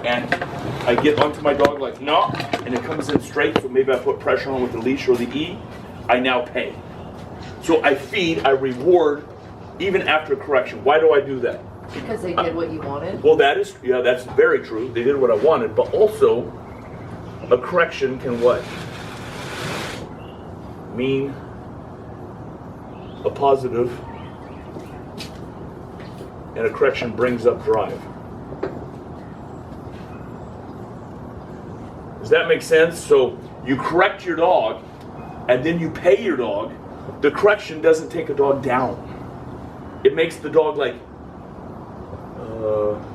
and I get onto my dog like, no, and it comes in straight, so maybe I put pressure on with the leash or the E, I now pay. So I feed, I reward, even after correction. Why do I do that? Because they did what you wanted? Well, that's very true. They did what I wanted, but also a correction can what? Mean a positive, and a correction brings up drive. Does that make sense? So you correct your dog, and then you pay your dog. The correction doesn't take a dog down. It makes the dog like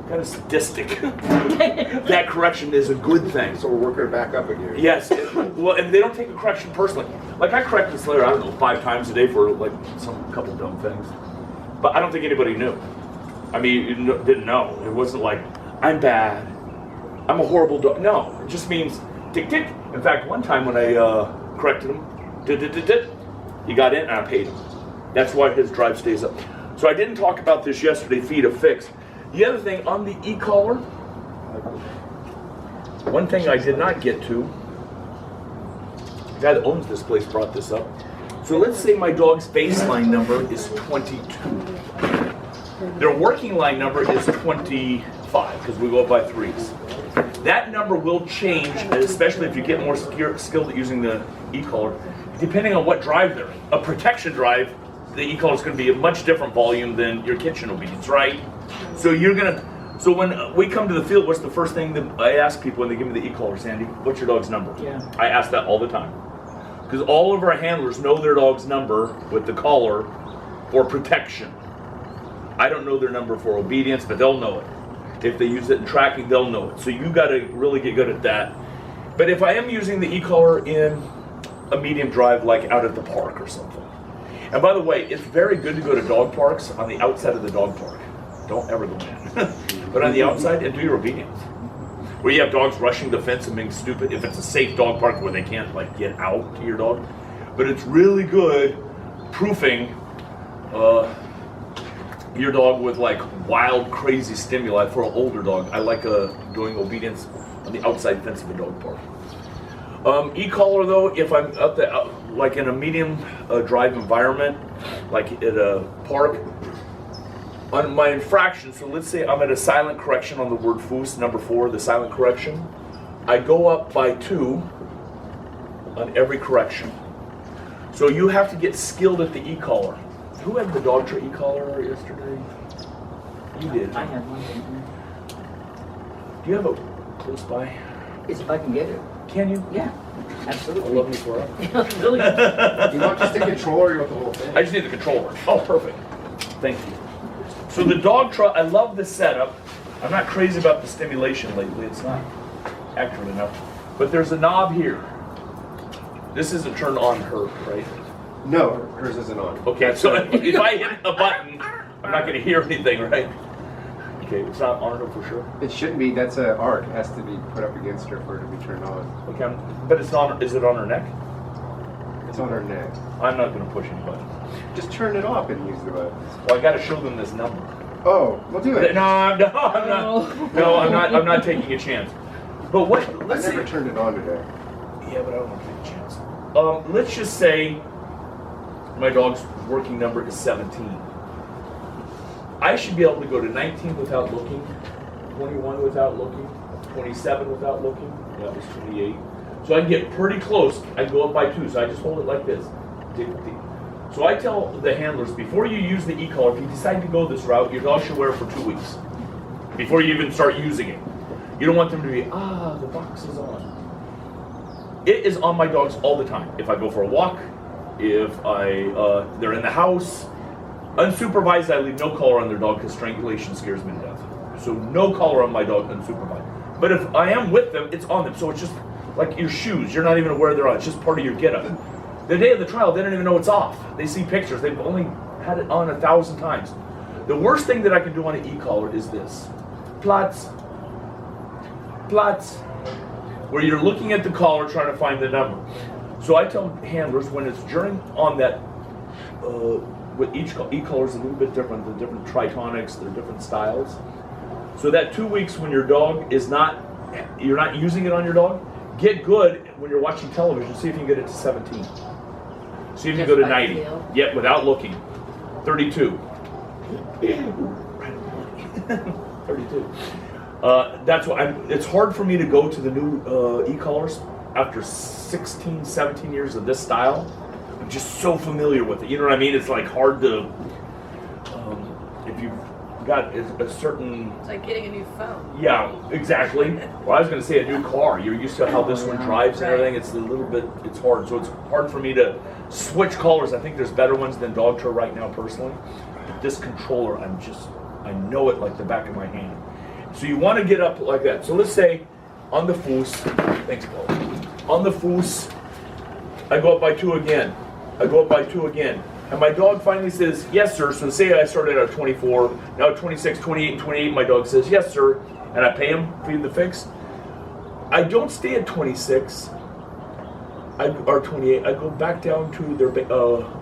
kind of sadistic. That correction is a good thing. So we're working it back up again. Yes. Well, and they don't take a correction personally. Like I correct this Slayer, I don't know, 5 times a day for like some couple dumb things. But I don't think anybody knew. I mean, didn't know. It wasn't like, I'm bad. I'm a horrible dog. No, it just means tick, tick. In fact, one time when I corrected him, he got in and I paid him. That's why his drive stays up. So I didn't talk about this yesterday, feed a fix. The other thing, on the e-collar, one thing I did not get to, the guy that owns this place brought this up. So let's say my dog's baseline number is 22. Their working line number is 25, because we go up by 3s. That number will change, especially if you get more skilled at using the e-collar, depending on what drive they're in. A protection drive, the e-collar is going to be a much different volume than your kitchen obedience, right? So so when we come to the field, what's the first thing that I ask people when they give me the e-collar, Sandy? What's your dog's number? Yeah. I ask that all the time. Because all of our handlers know their dog's number with the collar for protection. I don't know their number for obedience, but they'll know it. If they use it in tracking, they'll know it. So you got to really get good at that. But if I am using the e-collar in a medium drive, like out at the park or something. And by the way, it's very good to go to dog parks on the outside of the dog park. Don't ever go in. But on the outside, and do your obedience. Where you have dogs rushing the fence and being stupid, if it's a safe dog park where they can't like get out to your dog. But it's really good proofing your dog with like wild, crazy stimuli for an older dog. I like doing obedience on the outside fence of a dog park. E-collar though, if I'm up there, like in a medium drive environment, like at a park, on my infraction, so let's say I'm at a silent correction on the word foos, number 4, the silent correction, I go up by 2 on every correction. So you have to get skilled at the e-collar. Who had the dog tray e-collar yesterday? You did. I have one. Do you have a close by? If I can get it. Can you? Yeah, I absolutely. love you for it. Really? You want just the controller or you want the whole thing? I just need the controller. Oh, perfect. Thank you. So the dog trot, I love the setup. I'm not crazy about the stimulation lately. It's not accurate enough. But there's a knob here. This isn't turned on her, right? No, hers isn't on. Okay, so if I hit a button, I'm not going to hear anything, right? Okay, it's not on her for sure. It shouldn't be. That's an arc. It has to be put up against her for it to be turned on. Okay, but it's not. Is it on her neck? It's on her neck. I'm not going to push any buttons. Just turn it off and use the buttons. Well, I got to show them this number. Oh, we'll do it. No, I'm not. No, I'm not taking a chance. But what? I never turned it on today. Yeah, but I don't want to take a chance. Let's just say my dog's working number is 17. I should be able to go to 19 without looking, 21 without looking, 27 without looking. That was 28. So I can get pretty close. I go up by 2. So I just hold it like this. Tick, tick. So I tell the handlers, before you use the e-collar, if you decide to go this route, your dog should wear it for 2 weeks. Before you even start using it. You don't want them to be, the box is on. It is on my dogs all the time. If I go for a walk, if they're in the house, unsupervised, I leave no collar on their dog because strangulation scares me to death. So no collar on my dog unsupervised. But if I am with them, it's on them. So it's just like your shoes. You're not even aware they're on. It's just part of your getup. The day of the trial, they don't even know it's off. They see pictures. They've only had it on 1,000 times. The worst thing that I can do on an e-collar is this. Platz. Platz. Where you're looking at the collar trying to find the number. So I tell handlers when it's during on that, with each e-collar is a little bit different. The different tritonics, they're different styles. So that 2 weeks when your dog is not, you're not using it on your dog, get good when you're watching television. See if you can get it to 17. See if you can go to 90. Yep, without looking. 32. 32. That's why it's hard for me to go to the new e-collars after 16, 17 years of this style. I'm just so familiar with it. You know what I mean? It's like hard to, if you've got a certain... It's like getting a new phone. Yeah, exactly. Well, I was going to say a new car. You're used to how this one drives and everything. It's a little bit, it's hard. So it's hard for me to switch collars. I think there's better ones than Dog Tour right now, personally. But this controller, I know it like the back of my hand. So you want to get up like that. So let's say on the foos, thanks, Paul. On the foos, I go up by 2 again. I go up by 2 again. And my dog finally says, yes, sir. So say I started at 24, now 26, 28, 28. My dog says, yes, sir. And I pay him for the fix. I don't stay at 26 or 28. I go back down to their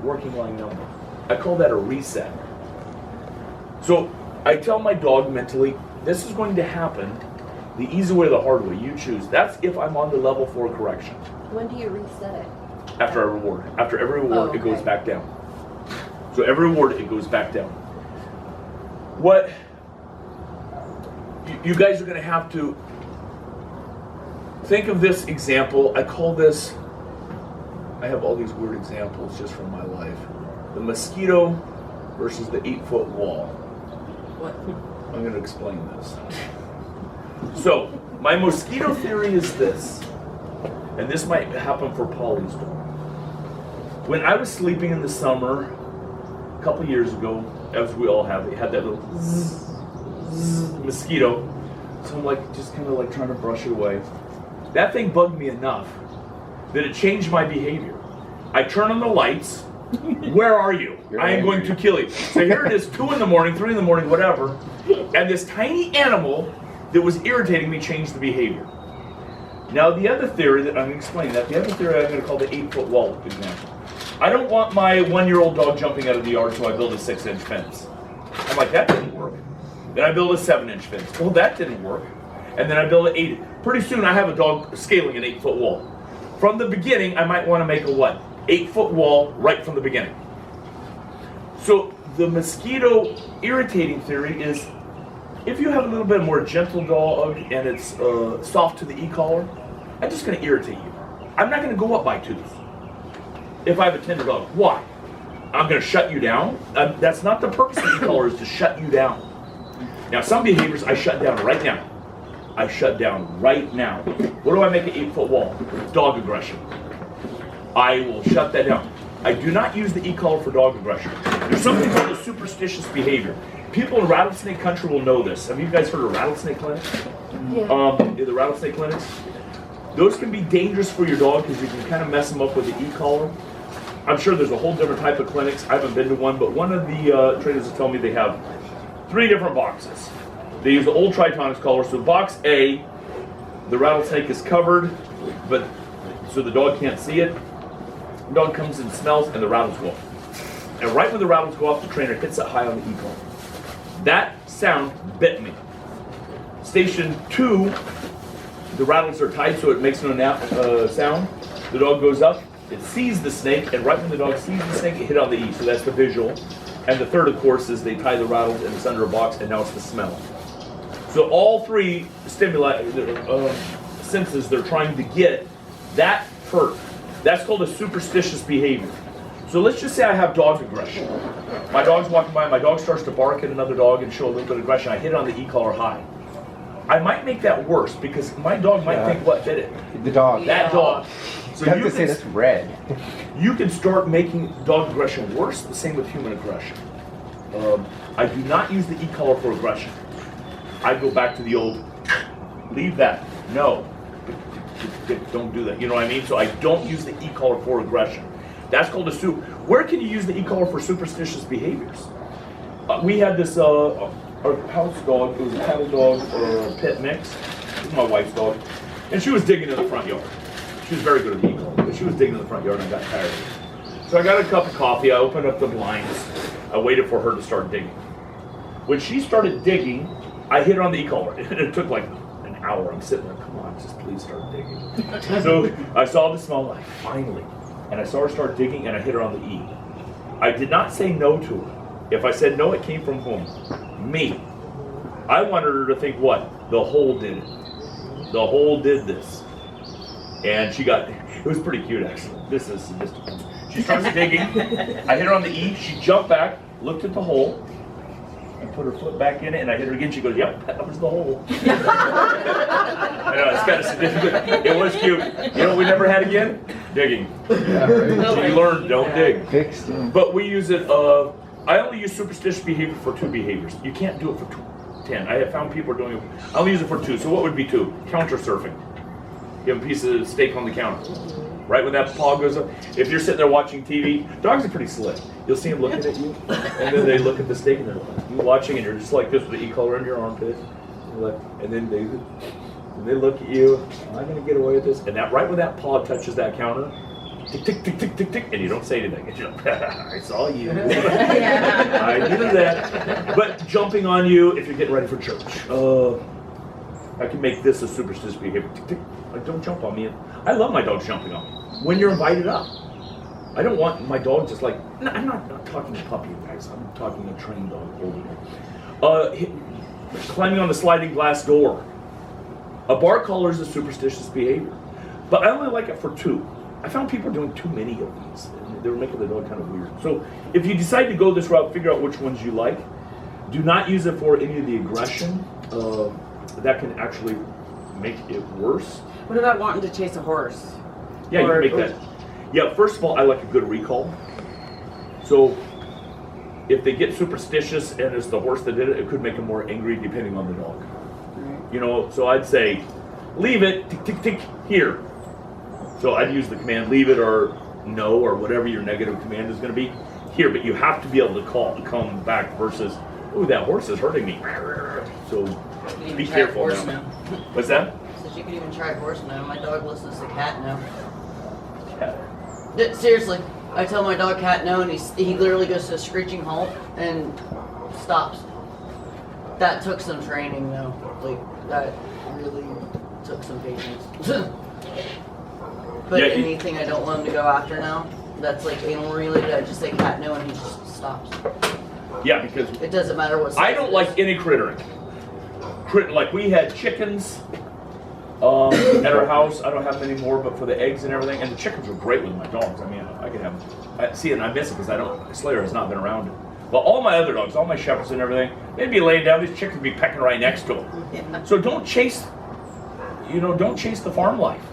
working line number. I call that a reset. So I tell my dog mentally, this is going to happen the easy way or the hard way. You choose. That's if I'm on the level 4 correction. When do you reset it? After a reward. After every reward, it goes back down. So every reward, it goes back down. What you guys are going to have to think of this example. I call this, I have all these weird examples just from my life. The mosquito versus the 8-foot wall. What? I'm going to explain this. So, my mosquito theory is this, and this might happen for Polly's dog. When I was sleeping in the summer, a couple years ago, as we all have, it had that little mosquito. So I'm like, just kind of like trying to brush it away. That thing bugged me enough that it changed my behavior. I turn on the lights. Where are you? I am going to kill you. So here it is, 2 in the morning, 3 in the morning, whatever. And this tiny animal that was irritating me changed the behavior. Now the other theory that I'm going to explain that, the other theory I'm going to call the 8-foot wall example. I don't want my 1-year-old dog jumping out of the yard, so I build a 6-inch fence. I'm like, that didn't work. Then I build a 7-inch fence. Well, that didn't work. And then I build an 8. Pretty soon I have a dog scaling an 8-foot wall. From the beginning, I might want to make a what? 8-foot wall right from the beginning. So the mosquito irritating theory is, if you have a little bit more gentle dog and it's soft to the e-collar, I'm just going to irritate you. I'm not going to go up by tooth. If I have a tender dog, why? I'm going to shut you down? That's not the purpose of e-collar, is to shut you down. Now some behaviors I shut down right now. I shut down right now. What do I make an 8-foot wall? Dog aggression. I will shut that down. I do not use the e-collar for dog aggression. There's something called a superstitious behavior. People in rattlesnake country will know this. Have you guys heard of rattlesnake clinics? Yeah. The rattlesnake clinics? Those can be dangerous for your dog because you can kind of mess them up with the e-collar. I'm sure there's a whole different type of clinics. I haven't been to one, but one of the trainers will tell me they have 3 different boxes. They use the old Tritonics collar. So box A, the rattlesnake is covered, but so the dog can't see it. The dog comes and smells, and the rattles go off. And right when the rattles go off, the trainer hits it high on the e-collar. That sound bit me. Station 2, the rattles are tight, so it makes no sound. The dog goes up, it sees the snake, and right when the dog sees the snake, it hit on the E. So that's the visual. And the third, of course, is they tie the rattles, and it's under a box, and now it's the smell. So all 3 stimuli, senses they're trying to get, that hurt. That's called a superstitious behavior. So let's just say I have dog aggression. My dog's walking by, my dog starts to bark at another dog and show a little bit of aggression. I hit it on the e-collar high. I might make that worse because my dog might think what did it? The dog. That dog. So you have to say that's red. You can start making dog aggression worse, the same with human aggression. I do not use the e-collar for aggression. I go back to the old, leave that, no, don't do that, you know what I mean? So I don't use the e-collar for aggression. That's called a Where can you use the e-collar for superstitious behaviors? We had this our house dog, it was a cattle dog or a pit mix. It was my wife's dog. And she was digging in the front yard. She was very good at the e-collar, but she was digging in the front yard and I got tired of it. So I got a cup of coffee, I opened up the blinds, I waited for her to start digging. When she started digging, I hit her on the e-collar. It took like an hour. I'm sitting there, come on, just please start digging. So I saw the small line, finally. And I saw her start digging and I hit her on the E. I did not say no to her. If I said no, it came from whom? Me. I wanted her to think what? The hole did it. The hole did this. And she got, it was pretty cute actually. This is sophisticated. She starts digging. I hit her on the E. She jumped back, looked at the hole, and put her foot back in it, and I hit her again. She goes, yep, that was the hole. I know, it's kind of significant. It was cute. You know what we never had again? Digging. Yeah, right. So you learn, don't dig. Fixed. But we use it, I only use superstitious behavior for 2 behaviors. You can't do it for 10. I have found people are doing it, I only use it for 2. So what would be 2? Counter surfing. You have a piece of steak on the counter. Right when that paw goes up, if you're sitting there watching TV, dogs are pretty slick. You'll see them looking at you, and then they look at the steak, and they're like, you watching, and you're just like this with the e-collar in your armpit, and then they look at you. Am I going to get away with this? And that right when that paw touches that counter, tick tick tick tick tick tick, and you don't say anything. And you're like, I saw you. I knew that. But jumping on you if you're getting ready for church. I can make this a superstitious behavior. Tick, tick. Like, don't jump on me. I love my dogs jumping on me when you're invited up. I don't want my dog just like, no, I'm not talking a puppy, guys. I'm talking a trained dog holding it. Climbing on the sliding glass door. A bar collar is a superstitious behavior. But I only like it for 2. I found people doing too many of these. And they were making the dog kind of weird. So if you decide to go this route, figure out which ones you like. Do not use it for any of the aggression. That can actually make it worse. What about wanting to chase a horse? Yeah, you can make that. Yeah, first of all, I like a good recall. So if they get superstitious and it's the horse that did it, it could make them more angry depending on the dog. Right. You know, so I'd say, leave it, tick, tick, tick, here. So I'd use the command, leave it or no, or whatever your negative command is going to be, here. But you have to be able to come back versus, ooh, that horse is hurting me. So be careful now. What's that? You can even try horse now. My dog listens to cat now. Cat. Seriously, I tell my dog cat no, and he literally goes to a screeching halt and stops. That took some training though. Like that really took some patience. But Yeah, anything I don't want him to go after now, that's like animal related. I just say cat no, and he just stops. Yeah, because It doesn't matter what. I size don't it like is. any crittering. Like we had chickens at our house. I don't have many more, but for the eggs and everything, and the chickens were great with my dogs. I mean, I could have. See, and I miss it because Slayer has not been around. But all my other dogs, all my shepherds and everything, they'd be laying down. These chickens would be pecking right next to them. Yeah. So don't chase. Don't chase the farm life.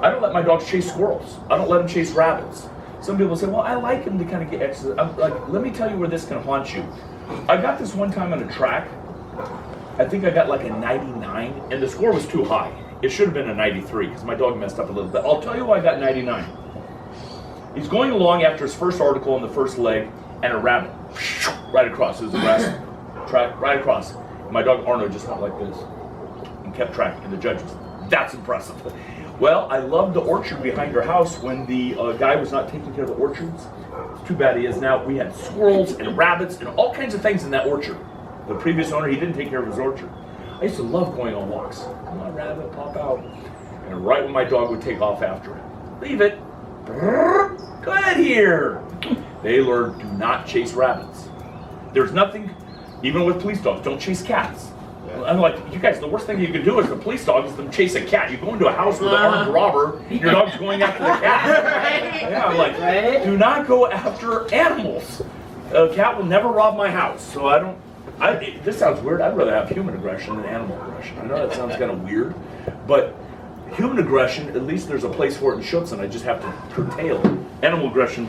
I don't let my dogs chase squirrels. I don't let them chase rabbits. Some people say, well, I like them to kind of get exercise. I'm like, let me tell you where this can haunt you. I got this one time on a track. I think I got like a 99, and the score was too high. It should have been a 93 because my dog messed up a little bit. I'll tell you why I got 99. He's going along after his first article on the first leg, and a rabbit right across. It was a grass track right across. And my dog Arno just went like this and kept track. And the judge was, that's impressive. Well, I loved the orchard behind our house when the guy was not taking care of the orchards. It's too bad he is now. We had squirrels and rabbits and all kinds of things in that orchard. The previous owner, he didn't take care of his orchard. I used to love going on walks. Come on, rabbit, pop out. And right when my dog would take off after it, leave it. Good here. They learned, do not chase rabbits. There's nothing, even with police dogs, don't chase cats. I'm like, you guys, the worst thing you can do as a police dog is them chase a cat. You go into a house with an armed robber, your dog's going after the cat. Yeah, I'm like, do not go after animals. A cat will never rob my house, so I don't. This sounds weird. I'd rather have human aggression than animal aggression. I know that sounds kind of weird, but human aggression, at least there's a place for it in Schutzen. I just have to curtail it. Animal aggression,